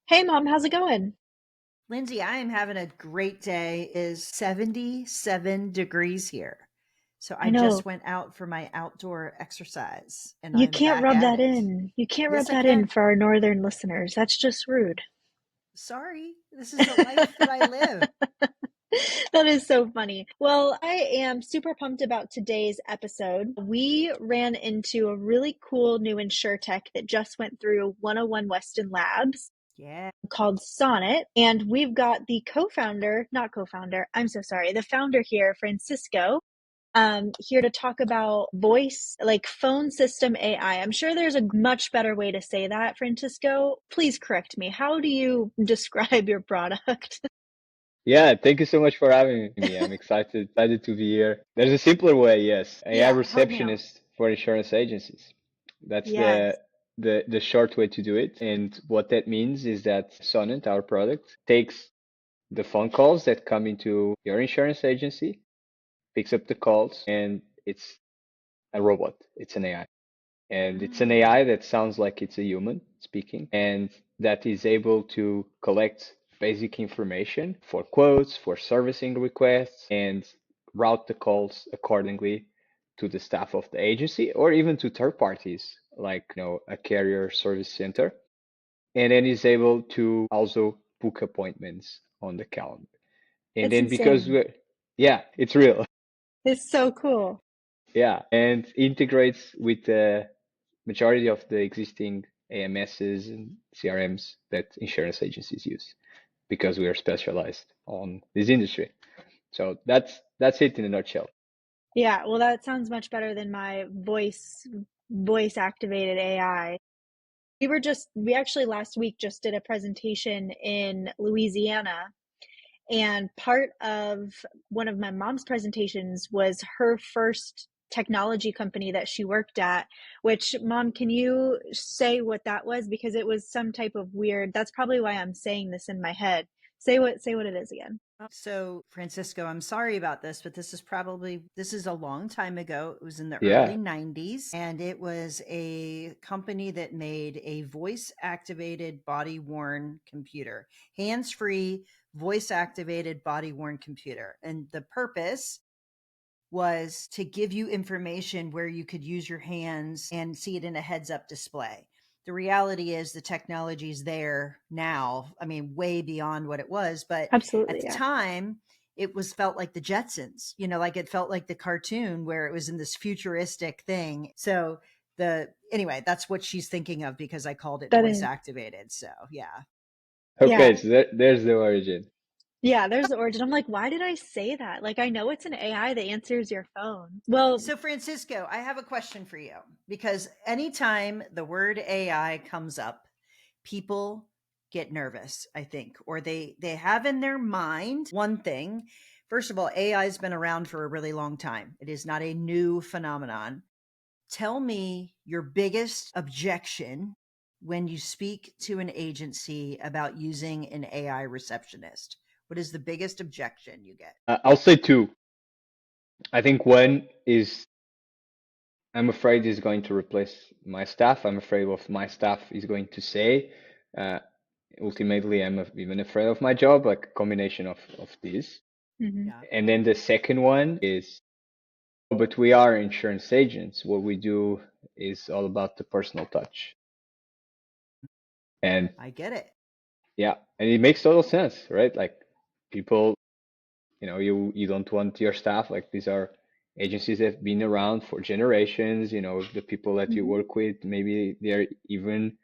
Hey mom, how's it going? Lindsay, I am having a great day. It is 77 degrees here. So I I know just went out for my outdoor exercise and you I'm can't back rub at that it. in. You can't rub Yes, I that in can. for our northern listeners. That's just rude. Sorry. This is the life that I live. That is so funny. Well, I am super pumped about today's episode. We ran into a really cool new insurtech that just went through 101 Weston Labs Yeah. called Sonnet. And we've got the co-founder, not co-founder, I'm so sorry, the founder here, Francisco, here to talk about voice, like phone system AI. I'm sure there's a much better way to say that, Francisco. Please correct me. How do you describe your product? Yeah, thank you so much for having me. I'm excited to be here. There's a simpler way, yes. AI Yeah. Help me out. receptionist for insurance agencies. That's Yes. the short way to do it. And what that means is that Sonnet, our product, takes the phone calls that come into your insurance agency, picks up the calls, and it's a robot. It's an AI. And it's an Mm. AI that sounds like it's a human speaking, and that is able to collect basic information for quotes, for servicing requests, and route the calls accordingly to the staff of the agency or even to third parties like a carrier service center. And then is able to also book appointments on the calendar. And It's then because insane. we're, yeah, it's real. It's so cool. Yeah, and integrates with the majority of the existing AMSs and CRMs that insurance agencies use because we are specialized on this industry. So that's it in a nutshell. Yeah, well, that sounds much better than my voice activated AI. We actually last week just did a presentation in Louisiana. And part of one of my mom's presentations was her first technology company that she worked at, which, mom, can you say what that was? Because it was some type of weird, that's probably why I'm saying this in my head. Say what it is again. So, Francisco, I'm sorry about this, but this is a long time ago. It was in the Yeah. early 90s, and it was a company that made a voice activated body worn computer, hands free, voice activated body worn computer. And the purpose was to give you information where you could use your hands and see it in a heads up display. The reality is the technology is there now. I mean, way beyond what it was, but at Absolutely, the yeah. time, it was felt like the Jetsons, like it felt like the cartoon where it was in this futuristic thing. So anyway, that's what she's thinking of because I called it That voice is, activated. So yeah. yeah. Okay, so there's the origin. Yeah, there's the origin. I'm like, why did I say that? Like, I know it's an AI that answers your phone. Well, So, Francisco, I have a question for you because anytime the word AI comes up, people get nervous, I think, or they have in their mind one thing. First of all, AI has been around for a really long time. It is not a new phenomenon. Tell me your biggest objection when you speak to an agency about using an AI receptionist. What is the biggest objection you get? I'll say two. I think one is I'm afraid is going to replace my staff. I'm afraid what my staff is going to say. Uh, Ultimately, even afraid of my job, like a combination of these. mhm. Yeah, And then the second one is, but we are insurance agents. What we do is all about the personal touch. And I get it. yeah, and it makes total sense, right? Like people, you don't want your staff, like these are agencies that have been around for generations, the people that you Mhm. work with, maybe they're even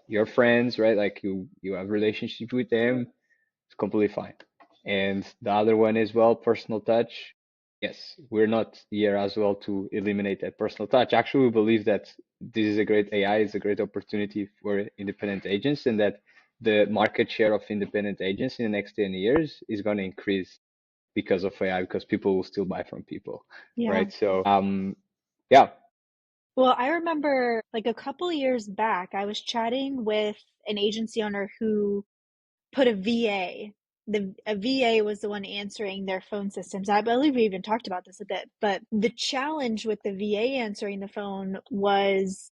your friends, right? Like you have relationship with them. It's completely fine. And the other one as well, personal touch. Yes, we're not here as well to eliminate that personal touch. Actually, we believe that this is a great AI, is a great opportunity for independent agents, and that the market share of independent agents in the next 10 years is going to increase because of AI, because people will still buy from people, Yeah. right? So, yeah, Well, I remember like a couple years back, I was chatting with an agency owner who put a VA. A VA was the one answering their phone systems. I believe we even talked about this a bit, but the challenge with the VA answering the phone was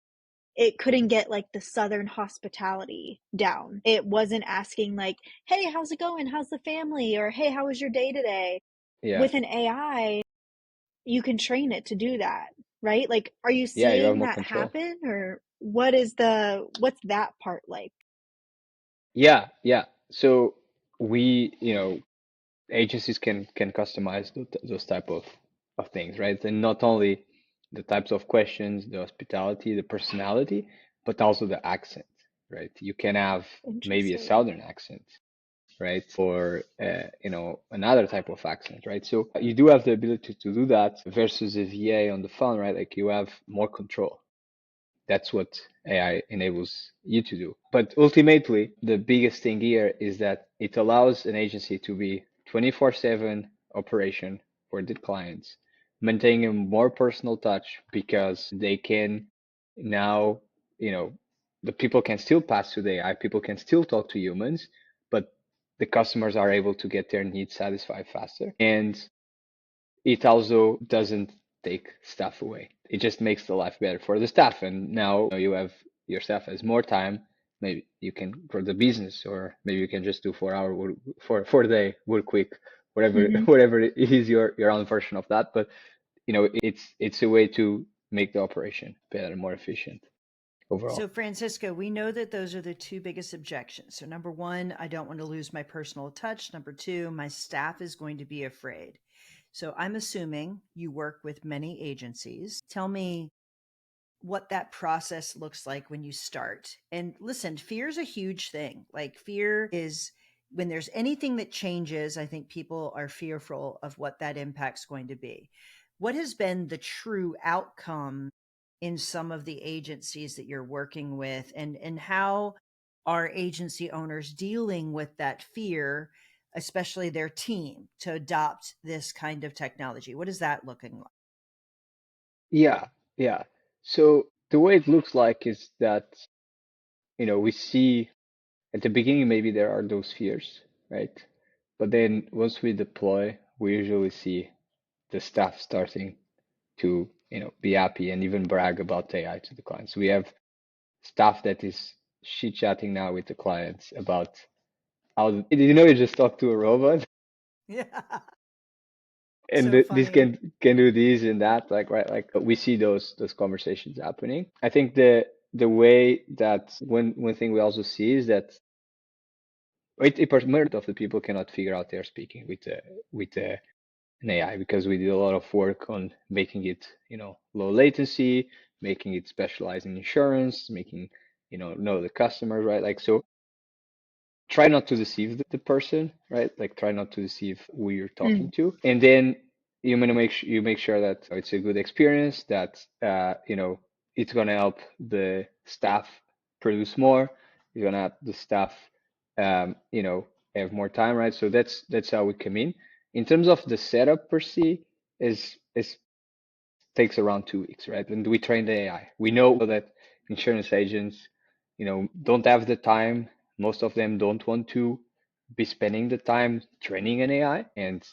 it couldn't get like the Southern hospitality down. It wasn't asking like, hey, how's it going? How's the family? Or hey, how was your day today? Yeah. With an AI, you can train it to do that, right? Like, are you Yeah, you have seeing more that control. happen, or what's that part like? Yeah, yeah. So we, agencies can customize those type of things, right? And not only the types of questions, the hospitality, the personality, but also the accent, right? You can have maybe a Interesting. southern accent, right? Or another type of accent, right? So you do have the ability to do that versus a VA on the phone, right? Like you have more control. That's what AI enables you to do. But ultimately, the biggest thing here is that it allows an agency to be 24/7 operation for the clients, maintaining a more personal touch because they can now, the people can still pass to the AI, people can still talk to humans, but the customers are able to get their needs satisfied faster. And it also doesn't take staff away. It just makes the life better for the staff. And now you have your staff has more time. Maybe you can grow the business, or maybe you can just do 4 hour work, for the day, work quick, whatever Mm-hmm. whatever it is your own version of that. But it's a way to make the operation better, more efficient overall. So, Francisco, we know that those are the two biggest objections. So, number one, I don't want to lose my personal touch. Number two, my staff is going to be afraid. So, I'm assuming you work with many agencies. Tell me what that process looks like when you start. And listen, fear is a huge thing. Like, fear is when there's anything that changes, I think people are fearful of what that impact's going to be. What has been the true outcome in some of the agencies that you're working with, and how are agency owners dealing with that fear, especially their team, to adopt this kind of technology? What is that looking like? Yeah, yeah. So the way it looks like is that, we see at the beginning maybe there are those fears, right? But then once we deploy, we usually see the staff starting to, be happy and even brag about AI to the clients. We have staff that is chit chatting now with the clients about how, you just talk to a robot Yeah. and So this funny. can do this and that, like, right? Like we see those conversations happening. I think the way that one thing we also see is that 80% of the people cannot figure out they're speaking with an AI, because we did a lot of work on making it, low latency, making it specialize in insurance, making, know the customers, right? Like, so try not to deceive the person, right? Like, try not to deceive who you're talking Mm. to. And then you make sure that it's a good experience, that, it's gonna help the staff produce more. You're gonna have the staff, have more time, right? So that's how we come in. In terms of the setup per se, is takes around 2 weeks, right? And we train the AI. We know that insurance agents, don't have the time. Most of them don't want to be spending the time training an AI and,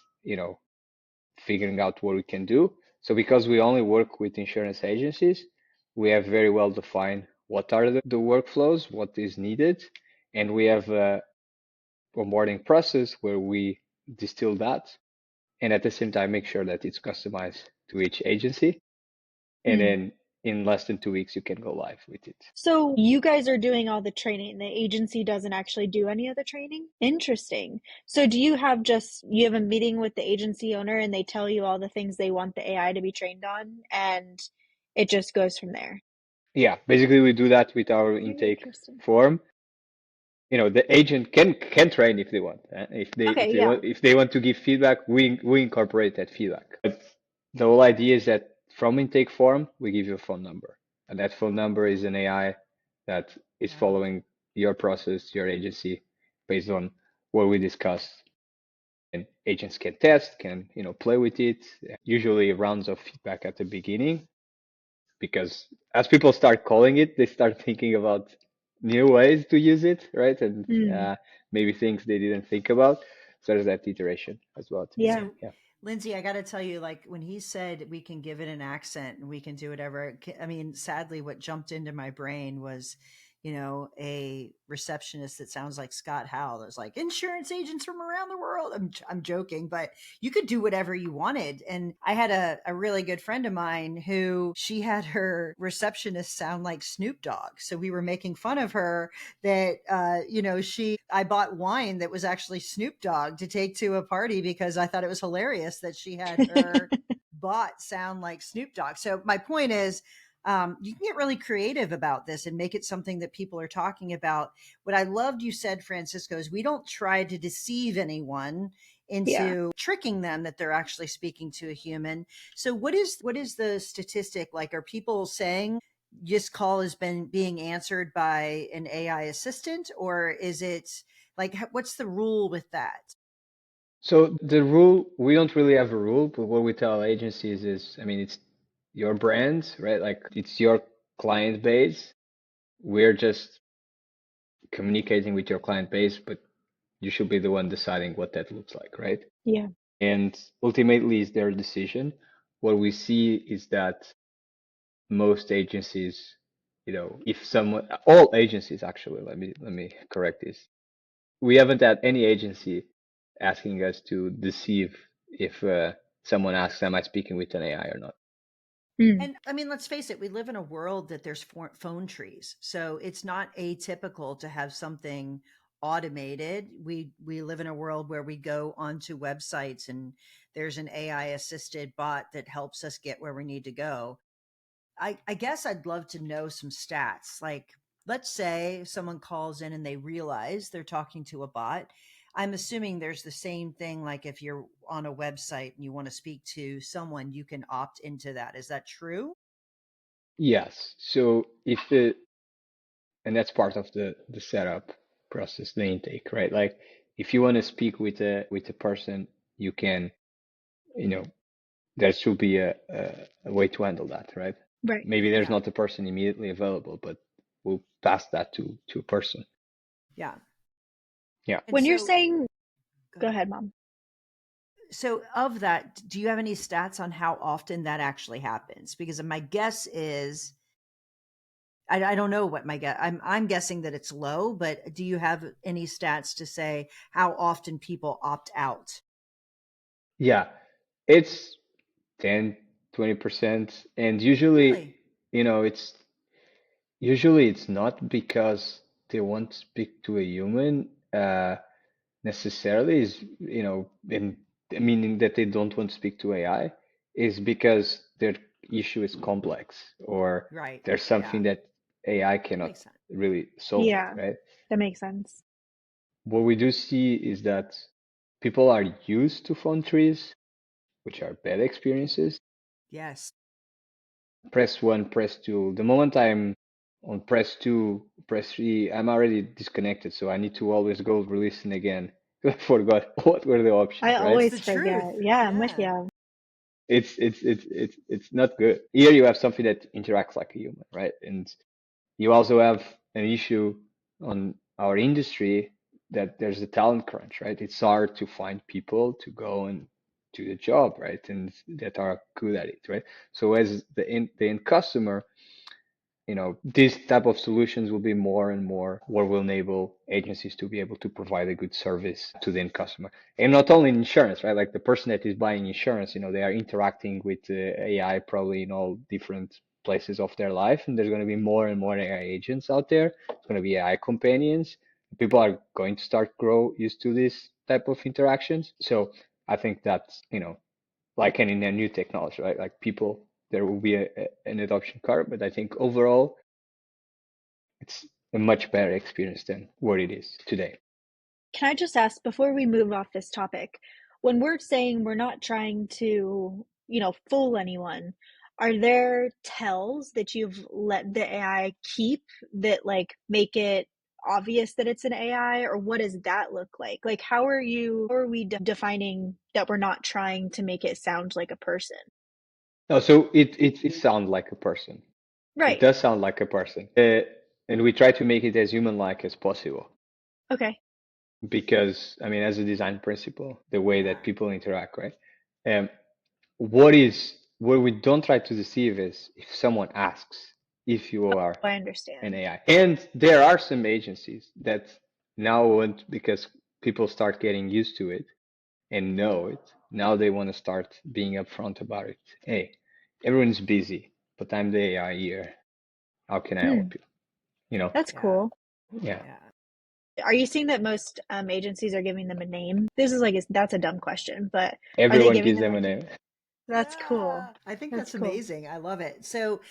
figuring out what we can do. So because we only work with insurance agencies, we have very well defined what are the workflows, what is needed, and we have a onboarding process where we distill that and at the same time make sure that it's customized to each agency, and Mm. then in less than 2 weeks you can go live with it. So you guys are doing all the training. The agency doesn't actually do any of the training? Interesting. So do you have a meeting with the agency owner and they tell you all the things they want the AI to be trained on, and it just goes from there? Yeah, basically we do that with our Very intake interesting. form. The agent can train if they want. If they if Okay, they yeah. want if they want to give feedback, we incorporate that feedback. But the whole idea is that from intake form, we give you a phone number, and that phone number is an AI that is Wow. following your process, your agency, based on what we discussed. And agents can test, can play with it. Usually rounds of feedback at the beginning, because as people start calling it, they start thinking about new ways to use it, right? And Mm, maybe things they didn't think about. So there's that iteration as well to be yeah. done. Yeah. Lindsay, I got to tell you, like when he said we can give it an accent and we can do whatever, I mean, sadly, what jumped into my brain was, a receptionist that sounds like Scott Howell. There's like insurance agents from around the world. I'm joking, but you could do whatever you wanted. And I had a really good friend of mine who she had her receptionist sound like Snoop Dogg. So we were making fun of her that I bought wine that was actually Snoop Dogg to take to a party because I thought it was hilarious that she had her bot sound like Snoop Dogg. So my point is, you can get really creative about this and make it something that people are talking about. What I loved you said, Francisco, is we don't try to deceive anyone Yeah. into tricking them that they're actually speaking to a human. So what is the statistic like? Are people saying this call has been being answered by an AI assistant, or is it like what's the rule with that? So the rule, we don't really have a rule, but what we tell agencies is, I mean, it's your brand, right? Like it's your client base. We're just communicating with your client base, but you should be the one deciding what that looks like, right? Yeah. And ultimately, it's their decision. What we see is that most agencies, if someone, all agencies actually, let me correct this. We haven't had any agency asking us to deceive if someone asks, "Am I speaking with an AI or not?" Mm. And I mean, let's face it, we live in a world that there's phone trees. So it's not atypical to have something automated. We live in a world where we go onto websites and there's an AI assisted bot that helps us get where we need to go. I guess I'd love to know some stats. Like, let's say someone calls in and they realize they're talking to a bot. I'm assuming there's the same thing. Like, if you're on a website and you want to speak to someone, you can opt into that. Is that true? Yes. So if it, and that's part of the setup process, the intake, right? Like if you want to speak with a person, you can, you know, there should be a way to handle that, right? Right. Maybe there's Yeah. not a person immediately available, but we'll pass that to a person. Yeah. Yeah. And When you're so, saying, go go ahead. ahead, Mom. So, of that, do you have any stats on how often that actually happens? Because my guess is, I don't know what my guess. I'm guessing that it's low, but do you have any stats to say how often people opt out? Yeah. It's 10, 20%. And usually, Really? it's usually it's not because they want to speak to a human necessarily is, in meaning that they don't want to speak to AI is because their issue is complex or Right. there's Yeah. something that AI That cannot makes sense. really solve it, Yeah, right? that makes sense. What we do see is that people are used to phone trees, which are bad experiences. Yes. Press one, press two. The moment I'm on press two, press three, I'm already disconnected. So I need to always go listen again. I forgot what were the I options, right? It's the always truth. forget. Yeah, I'm with Yeah. you. It's not good. Here you have something that interacts like a human, right? And you also have an issue on our industry that there's a talent crunch, right? It's hard to find people to go and do the job, right? And that are good at it, right? So as the end customer, these type of solutions will be more and more what will enable agencies to be able to provide a good service to the end customer. And not only in insurance, right? Like the person that is buying insurance, they are interacting with AI probably in all different places of their life. And there's going to be more and more AI agents out there. It's going to be AI companions. People are going to start grow used to this type of interactions. So I think that's, like any new technology, right? Like people, there will be an adoption curve, but I think overall it's a much better experience than what it is today. Can I just ask before we move off this topic, when we're saying we're not trying to, fool anyone, are there tells that you've let the AI keep that like make it obvious that it's an AI, or what does that look like? Like how are we defining that we're not trying to make it sound like a person? No, so it sounds like a person. It Right. does sound like a person, and we try to make it as human-like as possible Okay. because I mean, as a design principle, the way that Yeah. people interact, right? Um, what we don't try to deceive is if someone asks if you are I an understand. AI. And there are some agencies that now want, because people start getting used to it and know it, now they want to start being upfront about it. Hey, everyone's busy, but I'm the AI here. How can I Hmm, help you? You know? that's Yeah. cool. Yeah. Yeah. Are you seeing that most agencies are giving them a name? This is like that's a dumb question, but are they Everyone giving gives them them a a name? name. That's cool. Yeah, I think That's that's cool. amazing. I love it. So,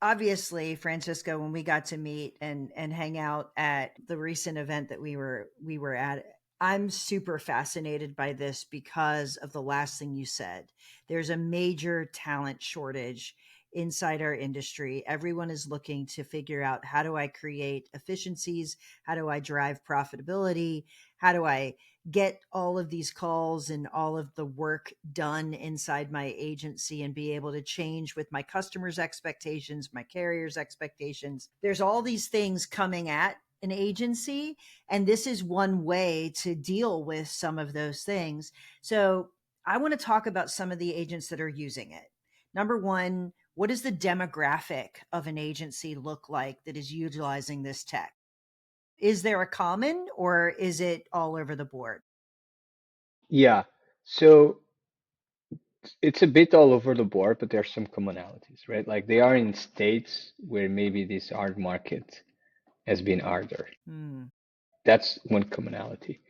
obviously, Francisco, when we got to meet and hang out at the recent event that we were at, I'm super fascinated by this because of the last thing you said. There's a major talent shortage inside our industry. Everyone is looking to figure out, how do I create efficiencies? How do I drive profitability? How do I get all of these calls and all of the work done inside my agency and be able to change with my customers' expectations, my carriers' expectations? There's all these things coming at an agency, and this is one way to deal with some of those things. So, I want to talk about some of the agents that are using it. Number one, what does the demographic of an agency look like that is utilizing this tech? Is there a common, or is it all over the board? Yeah. So it's a bit all over the board, but there's some commonalities, right? Like they are in states where maybe this art market has been harder. Hmm. That's one commonality.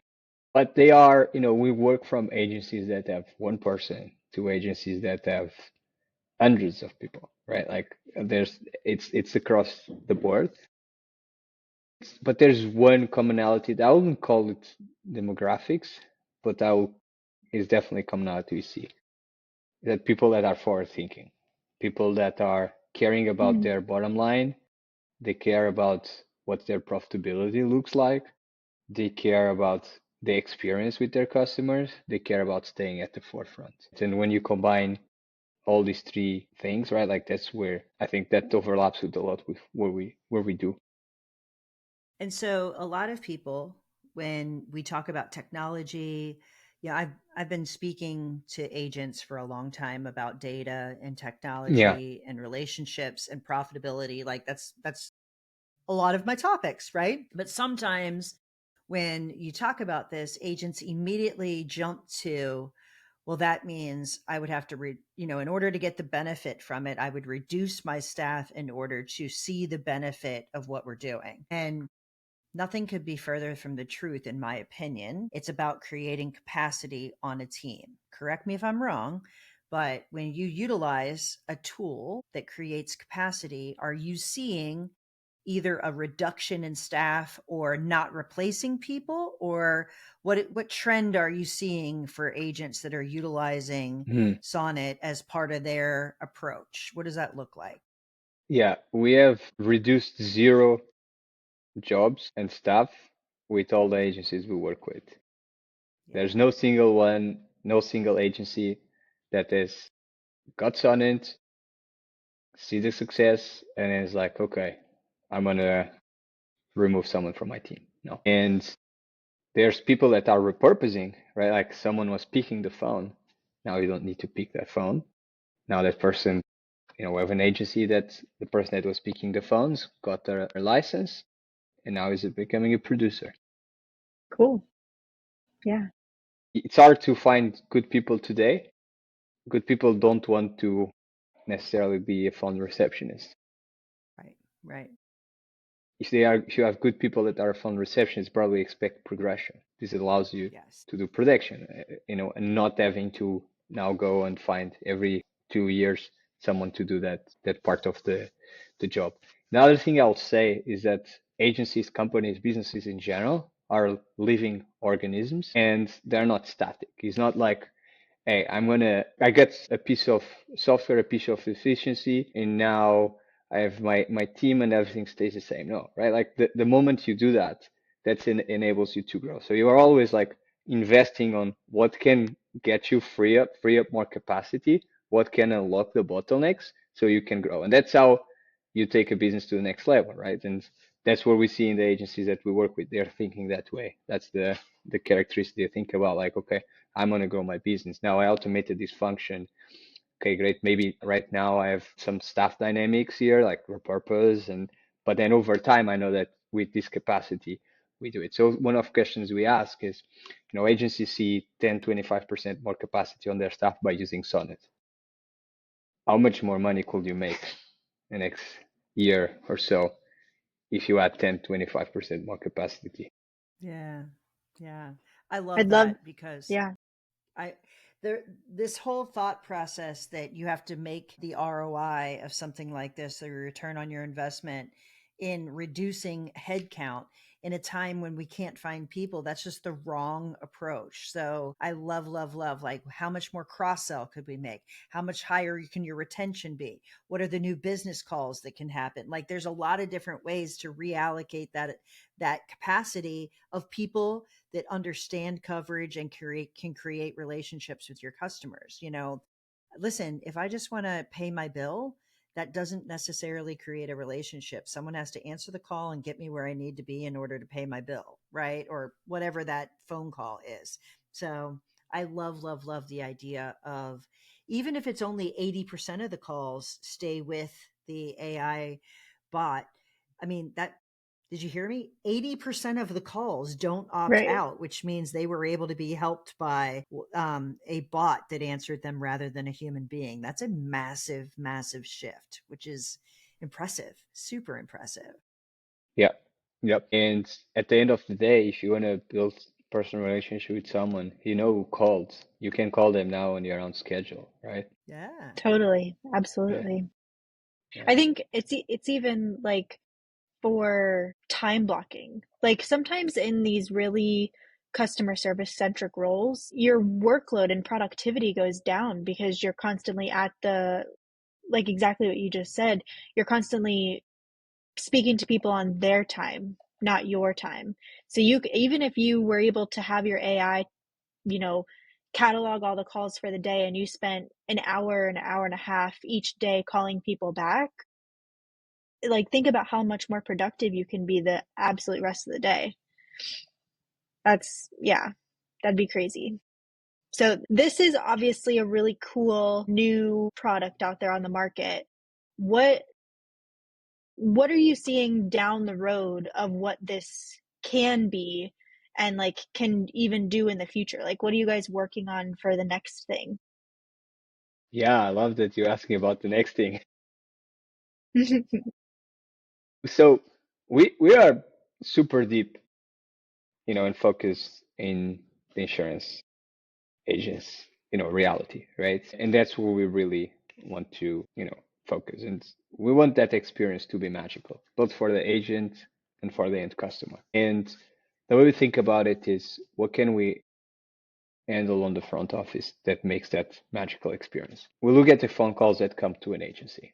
But they are, we work from agencies that have one person to agencies that have hundreds of people, right? Like it's across the board. But there's one commonality that I wouldn't call it demographics, but is definitely commonality we see. That people that are forward thinking, people that are caring about Hmm, their bottom line, they care about what their profitability looks like, they care about the experience with their customers, they care about staying at the forefront. And when you combine all these three things, right, like that's where I think that overlaps with a lot with where we do. And so a lot of people, when we talk about technology, yeah, I've been speaking to agents for a long time about data and Yeah. technology and relationships and profitability. Like that's a lot of my topics, right? But sometimes when you talk about this, agents immediately jump to, well, that means I would have to in order to get the benefit from it, I would reduce my staff in order to see the benefit of what we're doing. And nothing could be further from the truth, in my opinion. It's about creating capacity on a team. Correct me if I'm wrong, but when you utilize a tool that creates capacity, are you seeing either a reduction in staff or not replacing people? Or what trend are you seeing for agents that are utilizing Hmm. Sonnet as part of their approach? What does that look like? Yeah, we have reduced zero jobs and staff with all the agencies we work with. There's Yeah. no single one, no single agency that has got on it, see the success, and is like, okay, I'm gonna remove someone from my team. No. And there's people that are repurposing, right? Like someone was picking the phone. Now you don't need to pick that phone. Now that person, we have an agency that the person that was picking the phones got their license and now is becoming a producer. cool. Yeah. It's hard to find good people today. Good people don't want to necessarily be a phone receptionist. Right. Right. If you have good people that are phone receptionists, probably expect progression. This allows you Yes. to do production, and not having to now go and find every 2 years someone to do that part of the job. Another thing I'll say is that agencies, companies, businesses in general are living organisms and they're not static. It's not like, hey, I get a piece of software, a piece of efficiency, and now I have my team and everything stays the same. No, right? Like the moment you do that, enables you to grow. So you are always like investing on what can get you free up more capacity, what can unlock the bottlenecks so you can grow. And that's how you take a business to the next level, right? And that's what we see in the agencies that we work with. They're thinking that way. That's the characteristic they think about. Like, okay, I'm gonna grow my business. Now I automated this function. Okay, great. Maybe right now I have some staff dynamics here, like repurpose, and but then over time I know that with this capacity we do it. So one of the questions we ask is, agencies see 10, 25% more capacity on their staff by using Sonnet. How much more money could you make the next year or so if you add 10, 25% more capacity? Yeah. Yeah. I love I'd love, that because yeah, I there this whole thought process that you have to make the ROI of something like this, the return on your investment in reducing headcount in a time when we can't find people, that's just the wrong approach. So I love, love, love, like how much more cross sell could we make? How much higher can your retention be? What are the new business calls that can happen? Like there's a lot of different ways to reallocate that capacity of people that understand coverage and can create relationships with your customers. Listen, if I just want to pay my bill, that doesn't necessarily create a relationship. Someone has to answer the call and get me where I need to be in order to pay my bill, right? Or whatever that phone call is. So I love, love, love the idea of, even if it's only 80% of the calls stay with the AI bot. I mean, that, did you hear me? 80% of the calls don't opt right. out, which means they were able to be helped by a bot that answered them rather than a human being. That's a massive, massive shift, which is impressive, super impressive. Yeah. Yep. And at the end of the day, if you want to build personal relationship with someone, who called, you can call them now on your own schedule, right? Yeah. Totally. Yeah. Absolutely. Yeah. I think it's even like for time blocking. Like sometimes in these really customer service centric roles, your workload and productivity goes down because you're constantly at the, like exactly what you just said, you're constantly speaking to people on their time, not your time. So you, even if you were able to have your AI, you know, catalog all the calls for the day and you spent an hour and a half each day calling people back, like think about how much more productive you can be the absolute rest of the day. That's, yeah, that'd be crazy. So this is obviously a really cool new product out there on the market. What what are you seeing down the road of what this can be and like can even do in the future? Like what are you guys working on for the next thing? Yeah, I love that you're asking about the next thing. So we are super deep, and focused in the insurance agents, reality, right? And that's where we really want to, focus. And we want that experience to be magical, both for the agent and for the end customer. And the way we think about it is, what can we handle on the front office that makes that magical experience? We look at the phone calls that come to an agency.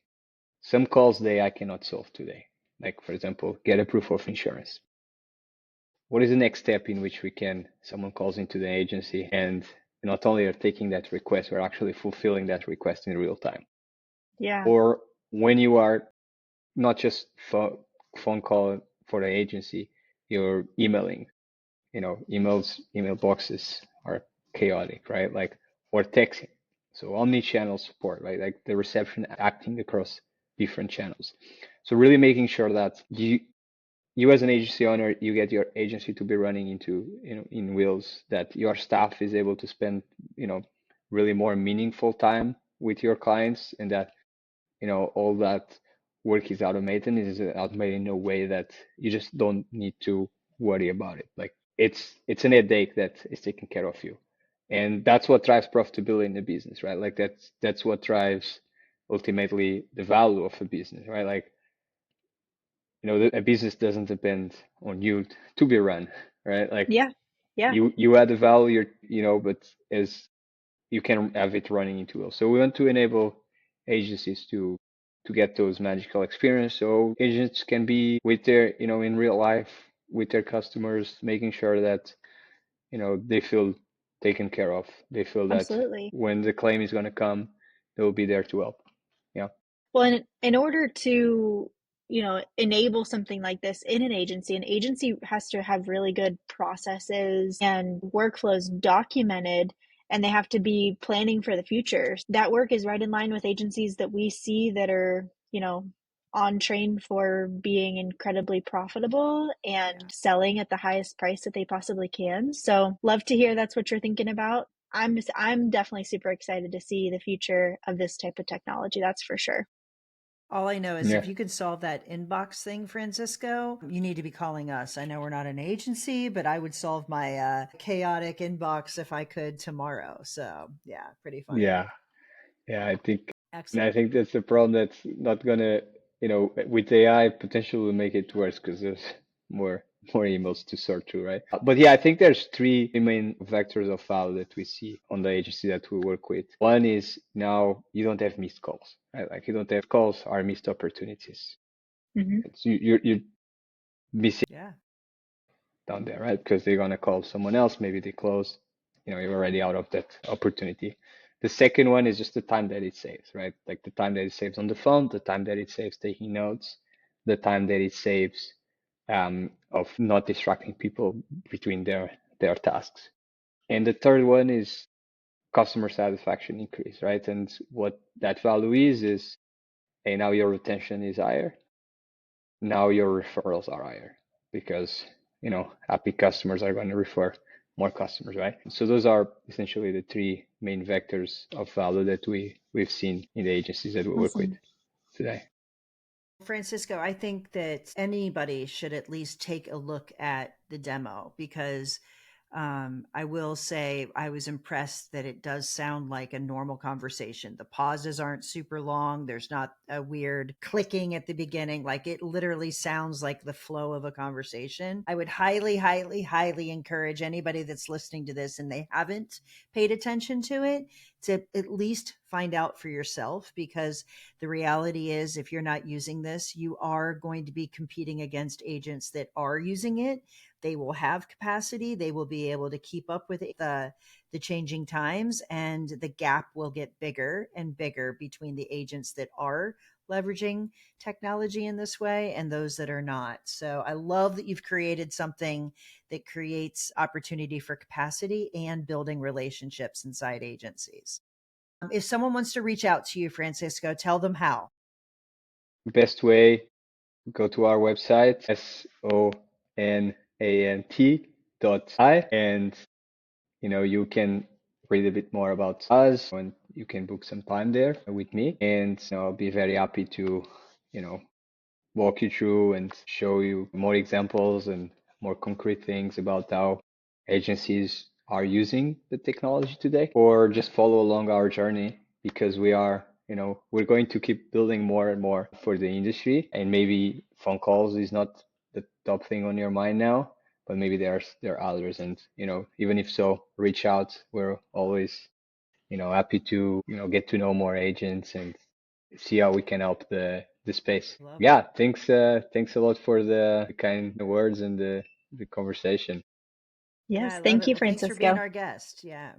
Some calls the AI cannot solve today. Like, for example, get a proof of insurance. What is the next step in which someone calls into the agency and not only are taking that request, we're actually fulfilling that request in real time? Yeah, Or when you are not just phone call for the agency, you're emailing, email boxes are chaotic, right? Like, or texting. So omni-channel support, right? Like the reception acting across different channels. So really making sure that you as an agency owner, you get your agency to be running in wheels, that your staff is able to spend, really more meaningful time with your clients, and that, all that work is automated in a way that you just don't need to worry about it. Like it's an headache that is taken care of you. And that's what drives profitability in the business, right? Like that's what drives ultimately the value of a business, right? Like, a business doesn't depend on you to be run, right? Like yeah, yeah, you add the value, but as you can have it running into it. So we want to enable agencies to get those magical experience, so agents can be with their, in real life with their customers, making sure that, they feel taken care of. They feel that absolutely. when the claim is going to come, they'll be there to help. Yeah. Well, in order to enable something like this in an agency. An agency has to have really good processes and workflows documented, and they have to be planning for the future. That work is right in line with agencies that we see that are, on train for being incredibly profitable and Yeah. selling at the highest price that they possibly can. So, love to hear that's what you're thinking about. I'm definitely super excited to see the future of this type of technology. That's for sure. All I know is Yeah. if you could solve that inbox thing, Francisco, you need to be calling us. I know we're not an agency, but I would solve my chaotic inbox if I could tomorrow. So, yeah, pretty funny. Yeah. Yeah. I Excellent. think that's the problem that's not gonna, with AI, potentially will make it worse because there's more more emails to sort through, right? But yeah, I think there's three main vectors of value that we see on the agency that we work with. One is now you don't have missed calls, right? Like you don't have calls are missed opportunities. Mm-hmm. You're missing Yeah. down there, right? Because they're gonna call someone else, maybe they close, you're already out of that opportunity. The second one is just the time that it saves, right? Like the time that it saves on the phone, the time that it saves taking notes, the time that it saves of not distracting people between their tasks. And the third one is customer satisfaction increase, right? And what that value is, hey, now your retention is higher, now your referrals are higher because happy customers are going to refer more customers, right? So those are essentially the three main vectors of value that we've seen in the agencies that we work with Awesome. today. Francisco, I think that anybody should at least take a look at the demo because I will say I was impressed that it does sound like a normal conversation. The pauses aren't super long. There's not a weird clicking at the beginning. Like it literally sounds like the flow of a conversation. I would highly, highly, highly encourage anybody that's listening to this and they haven't paid attention to it to at least find out for yourself because the reality is if you're not using this, you are going to be competing against agents that are using it. They will have capacity, they will be able to keep up with the changing times, and the gap will get bigger and bigger between the agents that are leveraging technology in this way and those that are not. So I love that you've created something that creates opportunity for capacity and building relationships inside agencies. If someone wants to reach out to you, Francisco, tell them how. Best way, go to our website, sonant.I, and you can read a bit more about us and you can book some time there with me. And I'll be very happy to, you know, walk you through and show you more examples and more concrete things about how agencies are using the technology today, or just follow along our journey because we're going to keep building more and more for the industry. And maybe phone calls is not the top thing on your mind now, but maybe there are others. And even if so, reach out. We're always happy to get to know more agents and see how we can help the space. Love it. Yeah, thanks a lot for the kind words and the conversation. Yeah, I Yes. love Thank it. you, Well, thanks for being Francisco. our guest. Yeah.